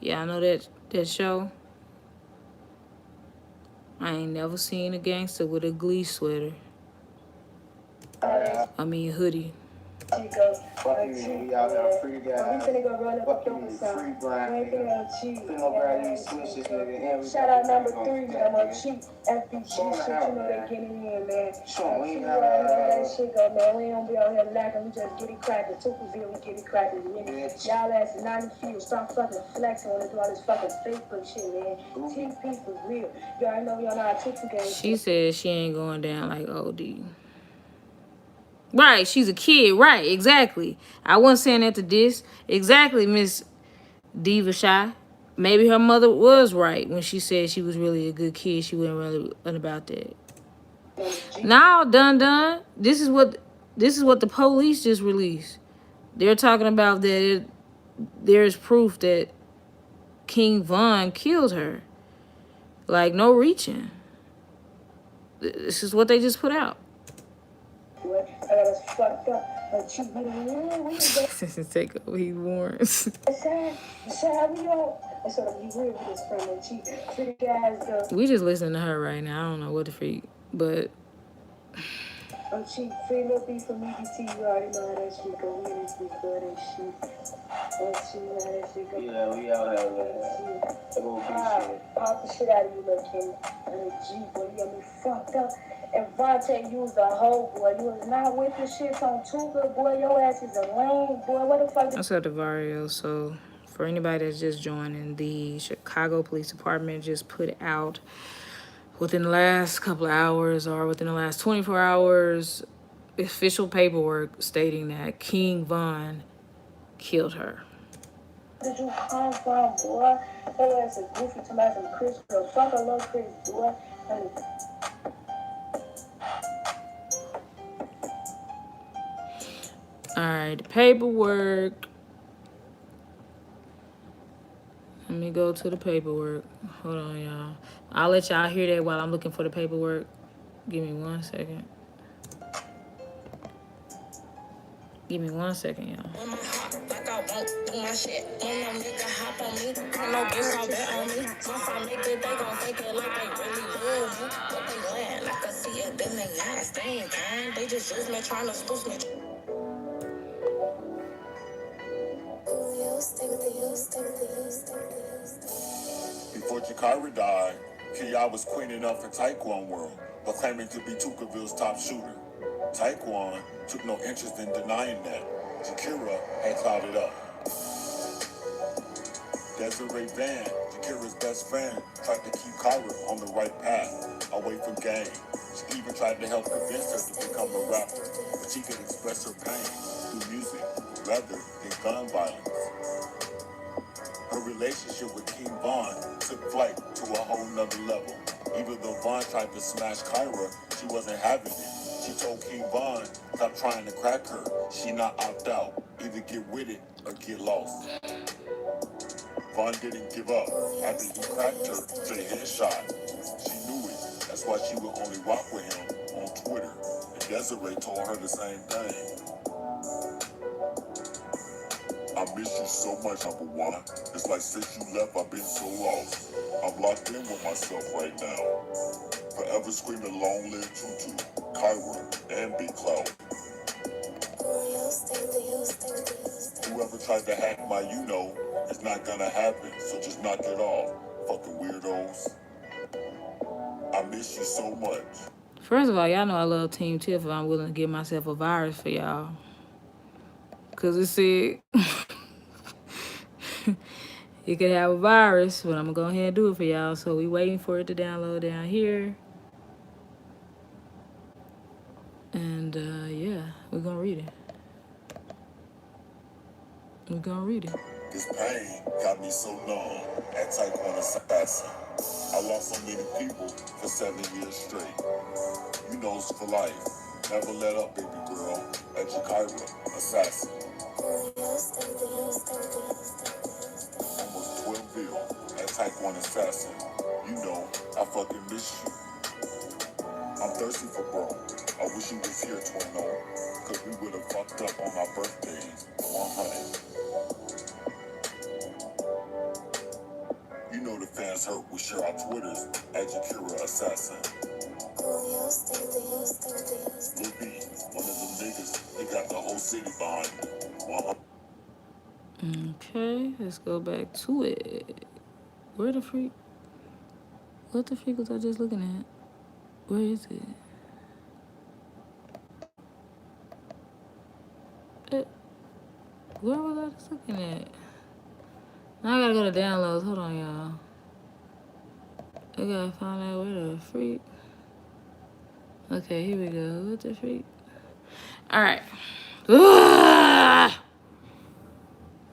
Speaker 1: Yeah, I know that show. I ain't never seen a gangster with a Glee sweater. I mean hoodie.
Speaker 6: Fuck you, we out there free guys.
Speaker 10: We finna go run up
Speaker 6: Fuck
Speaker 10: a
Speaker 6: you,
Speaker 10: sound.
Speaker 6: free blind
Speaker 10: We ain't
Speaker 6: nigga.
Speaker 10: finna cheat.
Speaker 6: Finna grab these switches, nigga.
Speaker 10: Shout out number 3, I'm on cheap. FBG shit, you know they getting in, man.
Speaker 6: Sure, we
Speaker 10: know that shit go, man. We don't be out here lacking, we just get it cracking. Tuckerville, we get it cracking, nigga. Y'all ass 90 feet, stop fucking flexing when they do all this fucking Facebook shit, man. TP for real. You already know y'all know how TikTok game.
Speaker 1: She says she ain't going down like OD. Right, she's a kid. Right, exactly. I wasn't saying that to diss. Exactly, Miss Diva Shy. Maybe her mother was right when she said she was really a good kid. She wasn't really about that. Now, done. This is what the police just released. They're talking about that there's proof that King Von killed her. Like, no reaching. This is what they just put out. Take over he warns. We just listen to her right now. I don't know what the freak, but
Speaker 10: I'm cheap, free little beef for me, you already know how that shit go. We in this bitch good and shit. Oh, cheap, how that shit go.
Speaker 11: Yeah, we out here with
Speaker 10: Pop the shit out of you, little kid. And a G, boy, you got me fucked up. And Vontae, you was a hoe, boy. You was not with the shit on Tuga, boy. Your ass is a lame, boy. What the fuck?
Speaker 1: That's Vario. So, for anybody that's just joining, the Chicago Police Department just put out within the last couple of hours or within the last 24 hours, official paperwork stating that King Von killed her.
Speaker 10: Where did you come from, boy? Your ass is goofy to my some Chris. Fuck a little Chris, boy.
Speaker 1: Alright, the paperwork. Let me go to the paperwork. Hold on, y'all. I'll let y'all hear that while I'm looking for the paperwork. Give me 1 second. Give me 1 second, y'all.
Speaker 5: Like I won't do my shit. Ain't no nigga hop on me. Ain't no bitch gon' bet on me. Once I make it, they gon' take it like they really love me. But they glad, like I see it, then they ass. They ain't kind. They just use me, tryna spoof me.
Speaker 12: Before Gakirah died, Kia was queen enough for Tyquan world, but claiming to be Tukaville's top shooter. Tyquan took no interest in denying that. Gakirah had clouded up. Desiree Van, Gakirah's best friend, tried to keep Kyra on the right path, away from gang. She even tried to help convince her to become a rapper, but she could express her pain through music rather than gun violence. Her relationship with King Von took flight to a whole nother level. Even though Von tried to smash Kyra, she wasn't having it. She told King Von, stop trying to crack her. She not opt out. Either get with it or get lost. Von didn't give up. After he cracked her, straight headshot. She knew it. That's why she would only rock with him on Twitter. And Desiree told her the same thing. I miss you so much, number one. It's like since you left, I've been so lost. I'm locked in with myself right now. Forever screaming long live Tutu, Kyra, and Big Cloud. Whoever tried to hack my it's not gonna happen, so just knock it off. Fucking weirdos. I miss you so much.
Speaker 1: First of all, y'all know I love Team Tiff if I'm willing to give myself a virus for y'all. Because it said you could have a virus, but I'm going to go ahead and do it for y'all. So we waiting for it to download down here. And, yeah, we're going to read it. We're going to read it.
Speaker 12: This pain got me so numb at Tyquan assassin. I lost so many people for 7 years straight. You know it's for life. Never let up, baby girl. At Gakirah assassin. Almost 12 bill at Tyquan assassin. You know I fucking miss you. I'm thirsty for bro. I wish you was here, Twino, cause we would have fucked up on our birthdays. 100. You know the fans hurt. We share our Twitters at Gakirah assassin. Lil B, one of them niggas, they got the whole city behind me.
Speaker 1: Okay, let's go back to it. Where the freak? What the freak was I just looking at? Where is it? Where was I just looking at? Now I gotta go to downloads. Hold on, y'all. I gotta find out where the freak. Okay, here we go. What the freak? Alright. Y'all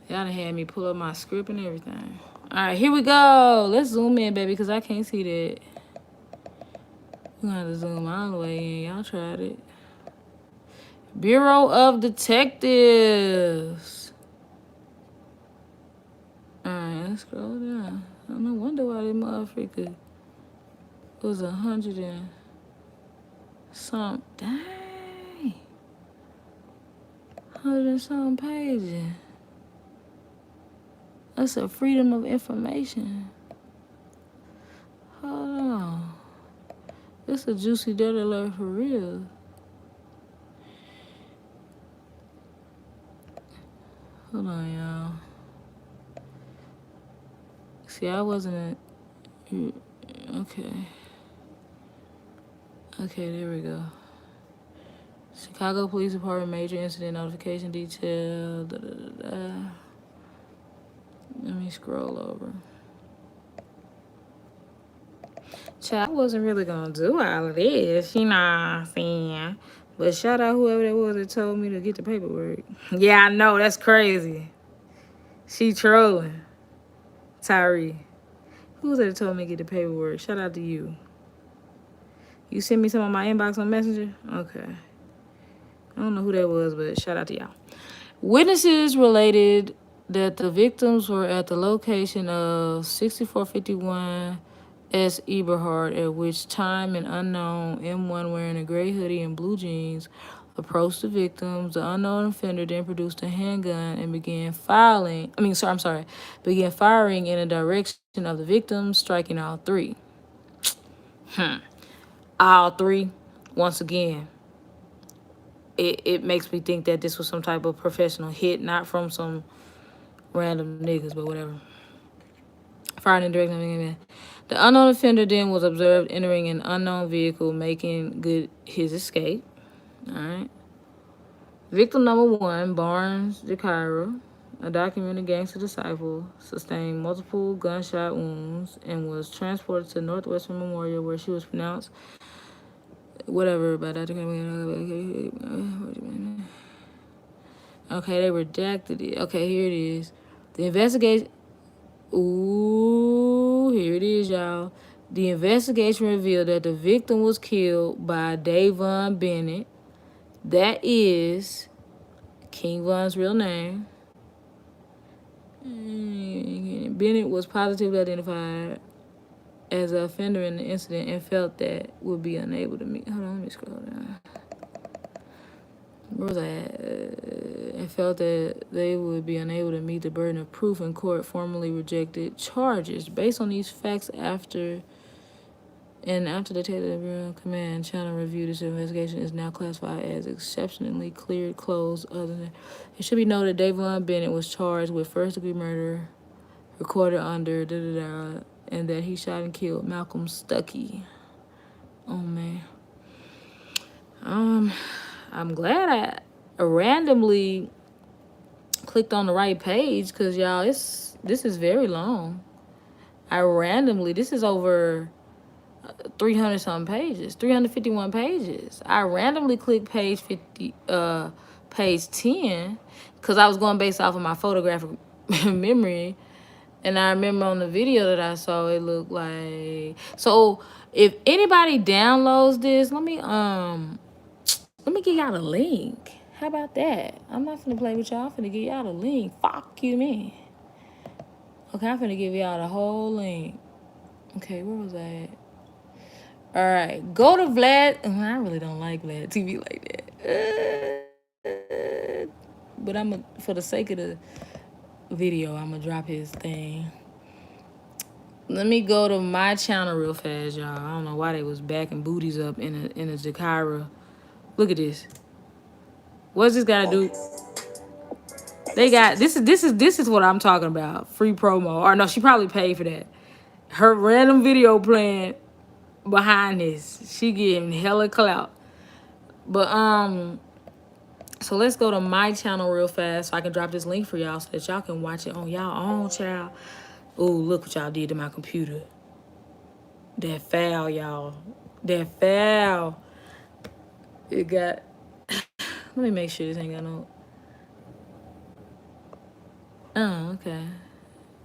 Speaker 1: done had me pull up my script and everything. Alright, here we go. Let's zoom in, baby, because I can't see that. We're gonna have to zoom all the way in. Y'all tried it. Bureau of Detectives. let's scroll down. I don't know, wonder why this motherfucker was 100 and some. Dang. 100 and some pages. That's a freedom of information. Hold on. This a juicy dirty alert for real. Hold on, y'all. See, I wasn't. Okay. Okay, there we go. Chicago Police Department major incident notification detail. Da, da, da, da. Let me scroll over. Child, I wasn't really gonna do all of this, you know what I'm saying? But shout out whoever that was that told me to get the paperwork. Yeah, I know, that's crazy. She trolling. Tyree. Who was that told me to get the paperwork? Shout out to you. You sent me some on my inbox on Messenger? Okay. I don't know who that was, but shout out to y'all. Witnesses related that the victims were at the location of 6451 S. Eberhard, at which time an unknown M1 wearing a gray hoodie and blue jeans approached the victims. The unknown offender then produced a handgun and began firing in the direction of the victims, striking all three. All three, once again. It makes me think that this was some type of professional hit, not from some random niggas, but whatever. Firing in the direction. The unknown offender then was observed entering an unknown vehicle, making good his escape. All right. Victim number 1, Barnes Gakirah, a documented gangster disciple, sustained multiple gunshot wounds and was transported to Northwestern Memorial, where she was pronounced whatever by Dr. Okay, they redacted it. Okay, here it is. The investigation. Ooh, here it is, y'all. The investigation revealed that the victim was killed by Davon Bennett. That is King Von's real name. Bennett was positively identified as an offender in the incident and felt that would be unable to meet. Hold on, let me scroll down. Where was I at? And felt that they would be unable to meet the burden of proof in court, formally rejected charges. Based on these facts, after the Taylor Bureau Command Channel review, this investigation is now classified as exceptionally cleared, closed. Other than it should be noted, Davon Bennett was charged with first-degree murder, recorded under and that he shot and killed Malcolm Stuckey. Oh man. I'm glad I randomly clicked on the right page, because y'all, this is very long. This is over 300 something pages, 351 pages. I randomly clicked page 10, because I was going based off of my photographic memory. And I remember on the video that I saw, it looked like. So if anybody downloads this, let me give y'all a link. How about that? I'm not finna play with y'all. I'm finna give y'all a link. Fuck you, man. Okay, I'm finna give y'all the whole link. Okay, where was I at? All right, go to Vlad. I really don't like Vlad TV like that. But for the sake of the video, I'm gonna drop his thing. Let me go to my channel real fast, y'all. I don't know why they was backing booties up in a Gakirah. Look at this. What's this gotta do? They got this is what I'm talking about. Free promo. Or no, she probably paid for that. Her random video playing behind this. She getting hella clout. But so let's go to my channel real fast so I can drop this link for y'all so that y'all can watch it on y'all own, child. Ooh, look what y'all did to my computer. That foul, y'all. That foul. It got... Let me make sure this ain't got no... Oh, okay.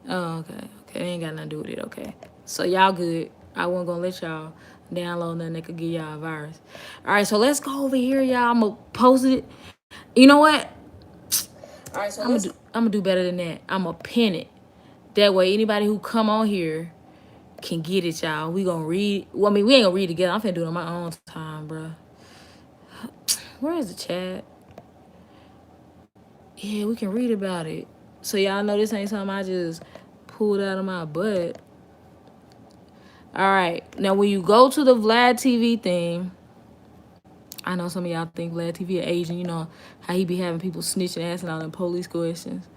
Speaker 1: Oh, okay. Okay, it ain't got nothing to do with it. Okay. So y'all good. I wasn't gonna let y'all download nothing that could give y'all a virus. All right, so let's go over here, y'all. I'm gonna post it. You know what? All right, so I'm gonna do better than that. I'm gonna pin it. That way, anybody who come on here can get it, y'all. We gonna read. Well, I mean, we ain't gonna read together. I'm finna do it on my own time, bro. Where is the chat? Yeah, we can read about it. So y'all know this ain't something I just pulled out of my butt. All right. Now, when you go to the Vlad TV thing, I know some of y'all think Vlad TV an Asian. You know how he be having people snitching, asking all them police questions.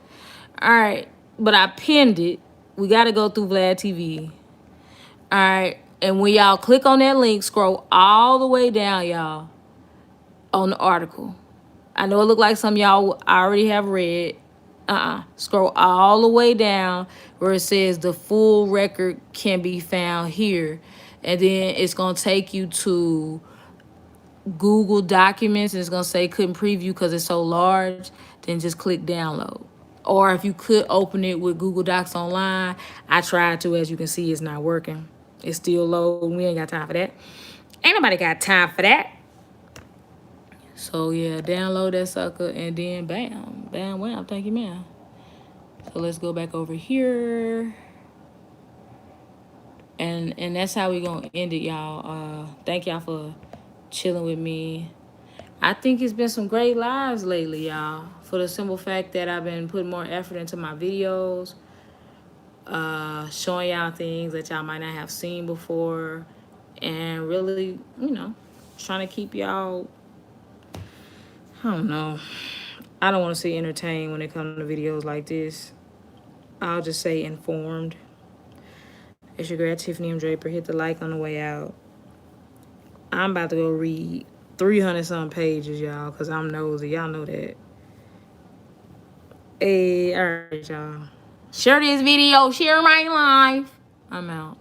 Speaker 1: All right. But I pinned it. We got to go through Vlad TV. All right. And when y'all click on that link, scroll all the way down, y'all, on the article. I know it look like some of y'all already have read. Scroll all the way down where it says the full record can be found here. And then it's going to take you to Google Documents. And it's going to say couldn't preview because it's so large. Then just click download. Or if you could open it with Google Docs online. I tried to. As you can see, it's not working. It's still low. We ain't got time for that. Ain't nobody got time for that. So, yeah, download that sucker, and then bam, bam, wham, thank you, ma'am. So, let's go back over here. And that's how we going to end it, y'all. Thank y'all for chilling with me. I think it's been some great lives lately, y'all. For the simple fact that I've been putting more effort into my videos. Showing y'all things that y'all might not have seen before. And really, you know, trying to keep y'all... I don't know. I don't want to say entertained when it comes to videos like this. I'll just say informed. It's your girl, Tiffany Draper. Hit the like on the way out. I'm about to go read 300-something pages, y'all, because I'm nosy. Y'all know that. Hey, all right, y'all. Share this video. Share my life. I'm out.